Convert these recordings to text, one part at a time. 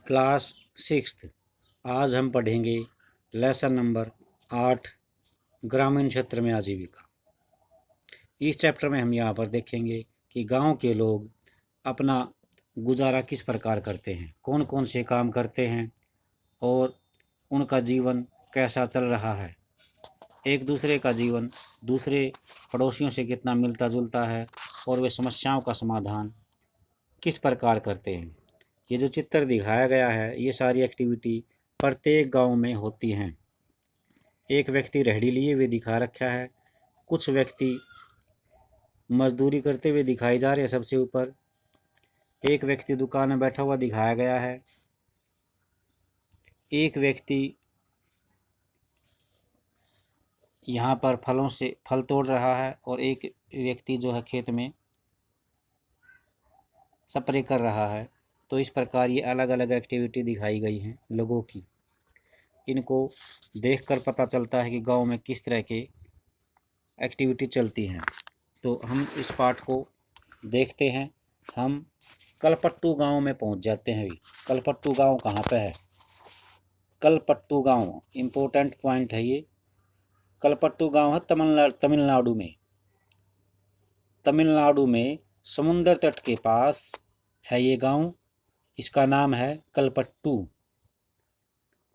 Class 6th। आज हम पढ़ेंगे लेसन नंबर 8 ग्रामीण क्षेत्र में आजीविका। इस चैप्टर में हम यहाँ पर देखेंगे कि गांव के लोग अपना गुजारा किस प्रकार करते हैं, कौन कौन से काम करते हैं और उनका जीवन कैसा चल रहा है, एक दूसरे का जीवन दूसरे पड़ोसियों से कितना मिलता जुलता है और वे समस्याओं का समाधान किस प्रकार करते हैं। ये जो चित्र दिखाया गया है, ये सारी एक्टिविटी प्रत्येक गांव में होती हैं। एक व्यक्ति रेहड़ी लिए हुए दिखा रखा है, कुछ व्यक्ति मजदूरी करते हुए दिखाई जा रहे हैं। सबसे ऊपर एक व्यक्ति दुकान में बैठा हुआ दिखाया गया है, एक व्यक्ति यहाँ पर फलों से फल तोड़ रहा है और एक व्यक्ति जो है खेत में स्प्रे कर रहा है। तो इस प्रकार ये अलग अलग एक्टिविटी दिखाई गई हैं लोगों की। इनको देखकर पता चलता है कि गांव में किस तरह के एक्टिविटी चलती हैं। तो हम इस पाठ को देखते हैं। हम कलपट्टू गांव में पहुंच जाते हैं। कलपट्टू गांव कहाँ पे है? कलपट्टू गांव इम्पोर्टेंट पॉइंट है ये। कलपट्टू गांव है तमिलनाडु में। तमिलनाडु में समुद्र तट के पास है ये गांव। इसका नाम है कलपट्टू।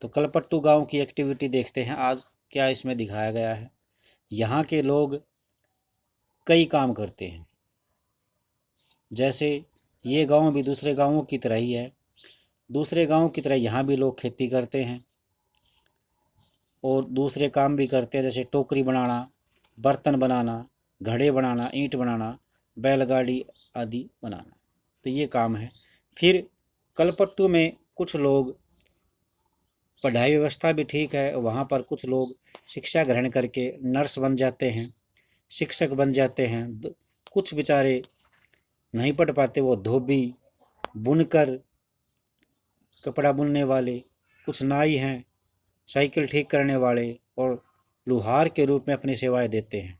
तो कलपट्टू गांव की एक्टिविटी देखते हैं आज क्या इसमें दिखाया गया है। यहाँ के लोग कई काम करते हैं। जैसे ये गांव भी दूसरे गांवों की तरह ही है। दूसरे गांव की तरह यहाँ भी लोग खेती करते हैं और दूसरे काम भी करते हैं, जैसे टोकरी बनाना, बर्तन बनाना, घड़े बनाना, ईंट बनाना, बैलगाड़ी आदि बनाना। तो ये काम है। फिर कलपट्टू में कुछ लोग पढ़ाई व्यवस्था भी ठीक है, वहाँ पर कुछ लोग शिक्षा ग्रहण करके नर्स बन जाते हैं, शिक्षक बन जाते हैं। कुछ बेचारे नहीं पढ़ पाते, वो धोबी, बुनकर, कपड़ा बुनने वाले, कुछ नाई हैं, साइकिल ठीक करने वाले और लुहार के रूप में अपनी सेवाएं देते हैं।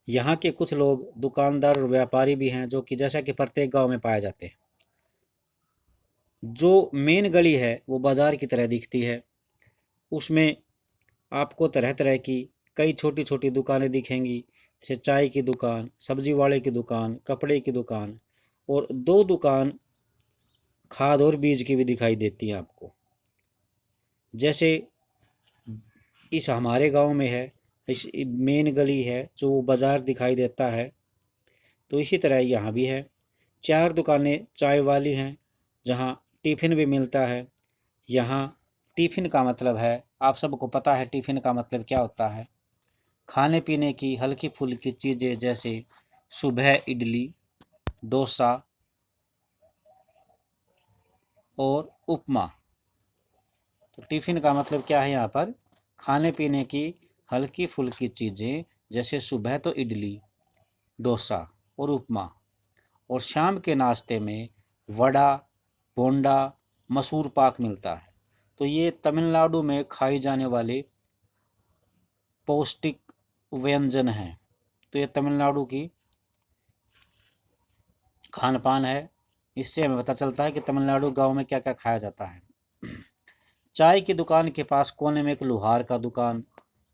यहाँ के कुछ लोग दुकानदार और व्यापारी भी हैं, जो कि जैसा कि प्रत्येक गांव में पाए जाते हैं। जो मेन गली है वो बाजार की तरह दिखती है। उसमें आपको तरह तरह की कई छोटी छोटी दुकानें दिखेंगी, जैसे चाय की दुकान, सब्जी वाले की दुकान, कपड़े की दुकान और 2 दुकान खाद और बीज की भी दिखाई देती हैं आपको। जैसे इस हमारे गांव में है, इस मेन गली है जो बाज़ार दिखाई देता है, तो इसी तरह यहाँ भी है। 4 दुकानें चाय वाली हैं, जहाँ टिफ़िन भी मिलता है। यहाँ टिफ़िन का मतलब है, आप सबको पता है टिफ़िन का मतलब क्या होता है। खाने पीने की हल्की फुल्की चीज़ें, जैसे सुबह इडली, डोसा और उपमा। तो टिफ़िन का मतलब क्या है यहाँ पर? खाने पीने की हल्की फुल्की चीज़ें, जैसे सुबह तो इडली, डोसा और उपमा, और शाम के नाश्ते में वड़ा, बोंडा, मसूर पाक मिलता है। तो ये तमिलनाडु में खाई जाने वाले पौष्टिक व्यंजन हैं। तो ये तमिलनाडु की खान पान है। इससे हमें पता चलता है कि तमिलनाडु गांव में क्या क्या खाया जाता है। चाय की दुकान के पास कोने में एक लोहार का दुकान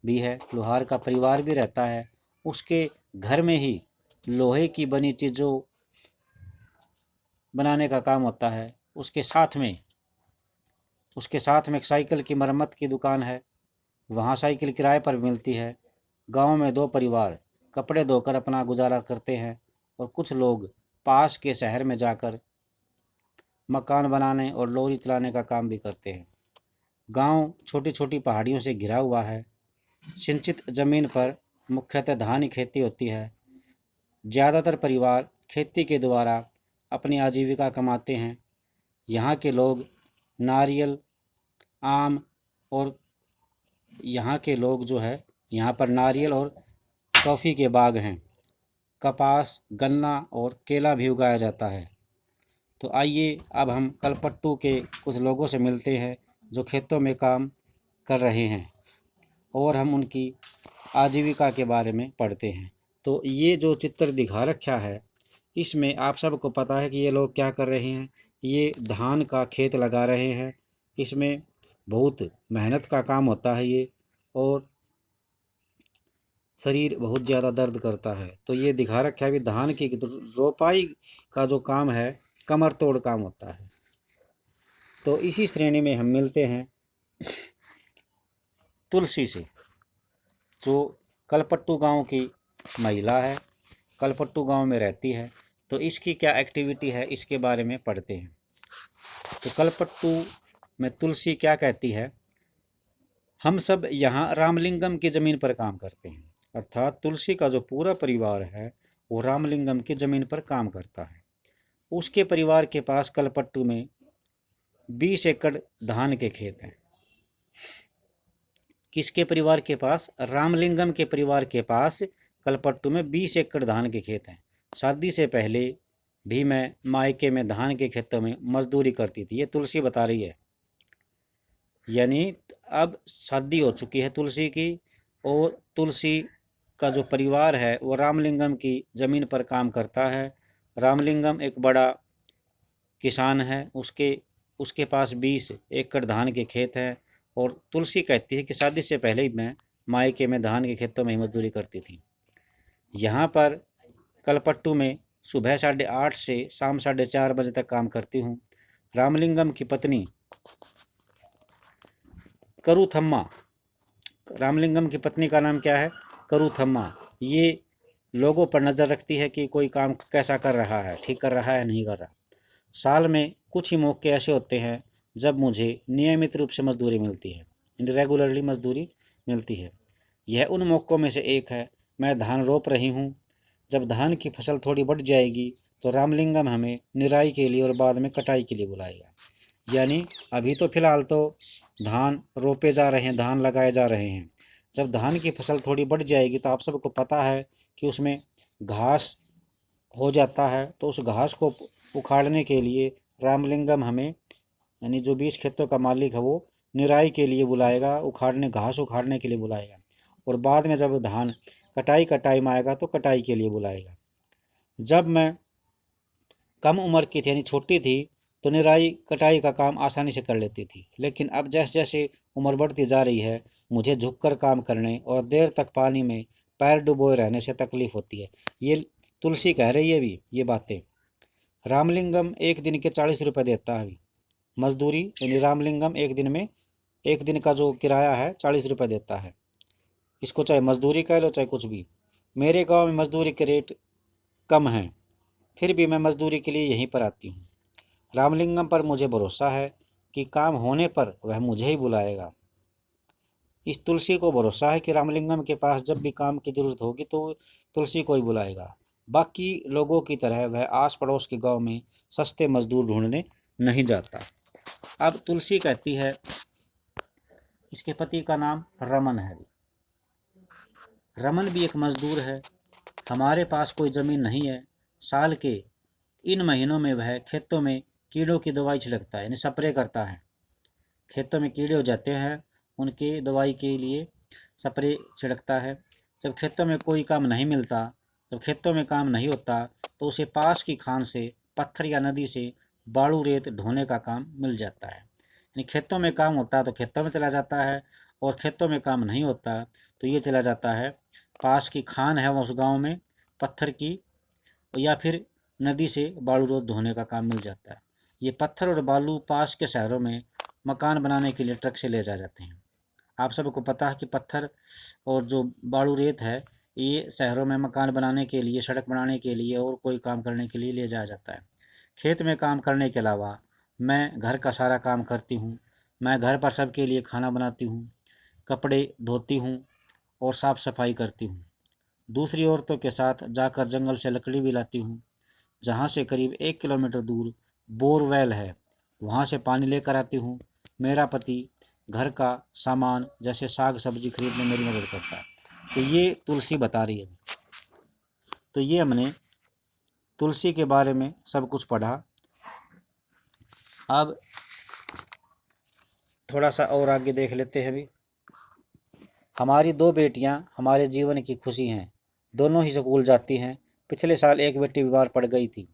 भी है। लोहार का परिवार भी रहता है। उसके घर में ही लोहे की बनी चीज़ों बनाने का काम होता है। उसके साथ में एक साइकिल की मरम्मत की दुकान है। वहाँ साइकिल किराए पर मिलती है। गांव में 2 परिवार कपड़े धोकर अपना गुजारा करते हैं और कुछ लोग पास के शहर में जाकर मकान बनाने और लॉरी चलाने का काम भी करते हैं। गांव छोटी छोटी पहाड़ियों से घिरा हुआ है। सिंचित ज़मीन पर मुख्यतः धान की खेती होती है। ज़्यादातर परिवार खेती के द्वारा अपनी आजीविका कमाते हैं। यहाँ के लोग नारियल, आम और यहाँ के लोग जो है, यहाँ पर नारियल और कॉफ़ी के बाग हैं। कपास, गन्ना और केला भी उगाया जाता है। तो आइए अब हम कलपट्टू के कुछ लोगों से मिलते हैं जो खेतों में काम कर रहे हैं और हम उनकी आजीविका के बारे में पढ़ते हैं। तो ये जो चित्र दिखा रखा है, इसमें आप सबको पता है कि ये लोग क्या कर रहे हैं। ये धान का खेत लगा रहे हैं। इसमें बहुत मेहनत का काम होता है ये, और शरीर बहुत ज़्यादा दर्द करता है। तो ये दिखा रखा है भी धान की रोपाई का जो काम है कमर तोड़ काम होता है। तो इसी श्रेणी में हम मिलते हैं तुलसी से, जो कलपट्टू गांव की महिला है, कलपट्टू गांव में रहती है। तो इसकी क्या एक्टिविटी है इसके बारे में पढ़ते हैं। तो कलपट्टू में तुलसी क्या कहती है, हम सब यहाँ रामलिंगम की ज़मीन पर काम करते हैं। अर्थात तुलसी का जो पूरा परिवार है वो रामलिंगम की ज़मीन पर काम करता है। उसके परिवार के पास कलपट्टू में 20 एकड़ धान के खेत हैं। किसके परिवार के पास? रामलिंगम के परिवार के पास कलपट्टू में 20 एकड़ धान के खेत हैं। शादी से पहले भी मैं मायके में धान के खेतों में मजदूरी करती थी, ये तुलसी बता रही है। यानी अब शादी हो चुकी है तुलसी की, और तुलसी का जो परिवार है वो रामलिंगम की ज़मीन पर काम करता है। रामलिंगम एक बड़ा किसान है, उसके पास 20 एकड़ धान के खेत हैं। और तुलसी कहती है कि शादी से पहले ही मैं मायके में धान के खेतों में ही मजदूरी करती थी। यहाँ पर कलपट्टू में सुबह 8:30 से शाम 4:30 बजे तक काम करती हूँ। रामलिंगम की पत्नी करूथम्मा, रामलिंगम की पत्नी का नाम क्या है? करूथम्मा। ये लोगों पर नज़र रखती है कि कोई काम कैसा कर रहा है, ठीक कर रहा है नहीं कर रहा। साल में कुछ ही मौके ऐसे होते हैं जब मुझे नियमित रूप से मजदूरी मिलती है, रेगुलरली मजदूरी मिलती है। यह उन मौक़ों में से एक है। मैं धान रोप रही हूँ। जब धान की फसल थोड़ी बढ़ जाएगी तो रामलिंगम हमें निराई के लिए और बाद में कटाई के लिए बुलाएगा। यानी अभी तो फ़िलहाल तो धान रोपे जा रहे हैं, धान लगाए जा रहे हैं। जब धान की फसल थोड़ी बढ़ जाएगी तो आप सबको पता है कि उसमें घास हो जाता है, तो उस घास को उखाड़ने के लिए रामलिंगम हमें, यानी जो 20 खेतों का मालिक है, वो निराई के लिए बुलाएगा, घास उखाड़ने के लिए बुलाएगा। और बाद में जब धान कटाई का टाइम आएगा तो कटाई के लिए बुलाएगा। जब मैं कम उम्र की थी, यानी छोटी थी, तो निराई कटाई का काम आसानी से कर लेती थी। लेकिन अब जैसे जैसे उम्र बढ़ती जा रही है, मुझे झुककर काम करने और देर तक पानी में पैर डुबोए रहने से तकलीफ होती है। ये तुलसी कह रही है भी ये बातें। रामलिंगम एक दिन के 40 रुपये देता है मजदूरी, यानी रामलिंगम एक दिन का जो किराया है 40 रुपये देता है। इसको चाहे मजदूरी कह लो चाहे कुछ भी। मेरे गांव में मजदूरी के रेट कम हैं, फिर भी मैं मजदूरी के लिए यहीं पर आती हूँ। रामलिंगम पर मुझे भरोसा है कि काम होने पर वह मुझे ही बुलाएगा। इस तुलसी को भरोसा है कि रामलिंगम के पास जब भी काम की ज़रूरत होगी तो तुलसी को ही बुलाएगा। बाकी लोगों की तरह वह आस पड़ोस के गांव में सस्ते मजदूर ढूंढने नहीं जाता। अब तुलसी कहती है, इसके पति का नाम रमन है। रमन भी एक मजदूर है। हमारे पास कोई ज़मीन नहीं है। साल के इन महीनों में वह खेतों में कीड़ों की दवाई छिड़कता है, यानी स्प्रे करता है। खेतों में कीड़े हो जाते हैं, उनकी दवाई के लिए स्प्रे छिड़कता है। जब खेतों में कोई काम नहीं मिलता, जब खेतों में काम नहीं होता, तो उसे पास की खान से पत्थर या नदी से बालू रेत ढोने का काम मिल जाता है। यानी खेतों में काम होता है तो खेतों में चला जाता है, और खेतों में काम नहीं होता तो ये चला जाता है पास की खान है उस गांव में पत्थर की, या फिर नदी से बालू रेत ढोने का काम मिल जाता है। ये पत्थर और बालू पास के शहरों में मकान बनाने के लिए ट्रक से ले जा जाते हैं। आप सबको पता है कि पत्थर और जो बालू रेत है ये शहरों में मकान बनाने के लिए, सड़क बनाने के लिए और कोई काम करने के लिए ले जाया जाता है। खेत में काम करने के अलावा मैं घर का सारा काम करती हूँ। मैं घर पर सबके लिए खाना बनाती हूँ, कपड़े धोती हूँ और साफ़ सफाई करती हूँ। दूसरी औरतों के साथ जाकर जंगल से लकड़ी भी लाती हूँ। जहाँ से करीब 1 किलोमीटर दूर बोरवेल है, वहाँ से पानी लेकर आती हूँ। मेरा पति घर का सामान जैसे साग सब्जी खरीदने मेरी मदद करता है। तो ये तुलसी बता रही है। तो ये हमने तुलसी के बारे में सब कुछ पढ़ा। अब थोड़ा सा और आगे देख लेते हैं। अभी हमारी 2 बेटियां हमारे जीवन की खुशी हैं। दोनों ही स्कूल जाती हैं। पिछले साल एक बेटी बीमार पड़ गई थी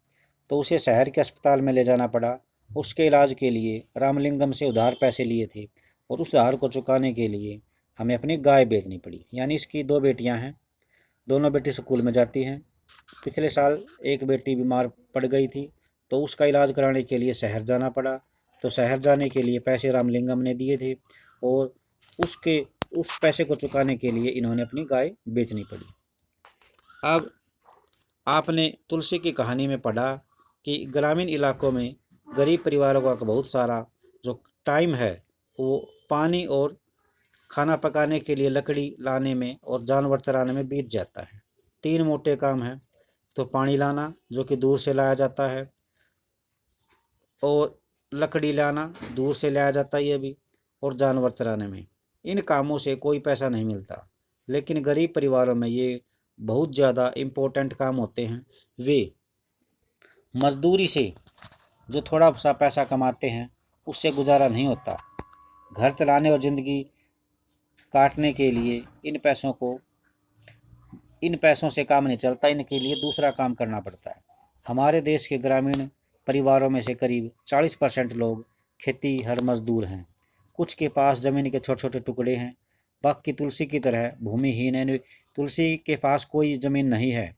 तो उसे शहर के अस्पताल में ले जाना पड़ा। उसके इलाज के लिए रामलिंगम से उधार पैसे लिए थे और उस उधार को चुकाने के लिए हमें अपनी गाय बेचनी पड़ी। यानी इसकी 2 बेटियां हैं, दोनों बेटी स्कूल में जाती हैं। पिछले साल एक बेटी बीमार पड़ गई थी तो उसका इलाज कराने के लिए शहर जाना पड़ा। तो शहर जाने के लिए पैसे रामलिंगम ने दिए थे और उस पैसे को चुकाने के लिए इन्होंने अपनी गाय बेचनी पड़ी। अब आपने तुलसी की कहानी में पढ़ा कि ग्रामीण इलाकों में गरीब परिवारों का बहुत सारा जो टाइम है वो पानी और खाना पकाने के लिए लकड़ी लाने में और जानवर चराने में बीत जाता है। 3 मोटे काम हैं, तो पानी लाना जो कि दूर से लाया जाता है, और लकड़ी लाना दूर से लाया जाता है ये भी, और जानवर चराने में। इन कामों से कोई पैसा नहीं मिलता, लेकिन गरीब परिवारों में ये बहुत ज़्यादा इम्पोर्टेंट काम होते हैं। वे मजदूरी से जो थोड़ा सा पैसा कमाते हैं उससे गुजारा नहीं होता। घर चलाने और ज़िंदगी काटने के लिए इन पैसों से काम नहीं चलता, इनके लिए दूसरा काम करना पड़ता है। हमारे देश के ग्रामीण परिवारों में से करीब 40% लोग खेती हर मजदूर हैं। कुछ के पास ज़मीन के छोटे छोटे टुकड़े हैं, बाकी तुलसी की तरह भूमिहीन है। तुलसी के पास कोई ज़मीन नहीं है।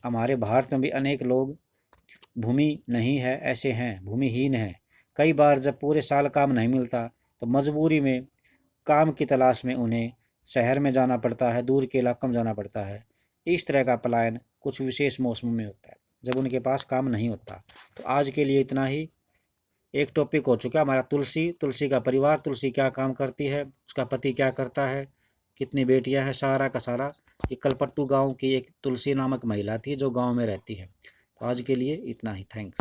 हमारे भारत में भी अनेक लोग भूमि नहीं है ऐसे हैं, भूमिहीन हैं। कई बार जब पूरे साल काम नहीं मिलता तो मजबूरी में काम की तलाश में उन्हें शहर में जाना पड़ता है, दूर के इलाकों में जाना पड़ता है। इस तरह का पलायन कुछ विशेष मौसमों में होता है जब उनके पास काम नहीं होता। तो आज के लिए इतना ही। एक टॉपिक हो चुका हमारा तुलसी का परिवार, तुलसी क्या काम करती है, उसका पति क्या करता है, कितनी बेटियां हैं, सारा का सारा। ये कलपट्टू गांव की एक तुलसी नामक महिला थी जो गांव में रहती है। तो आज के लिए इतना ही। थैंक्स।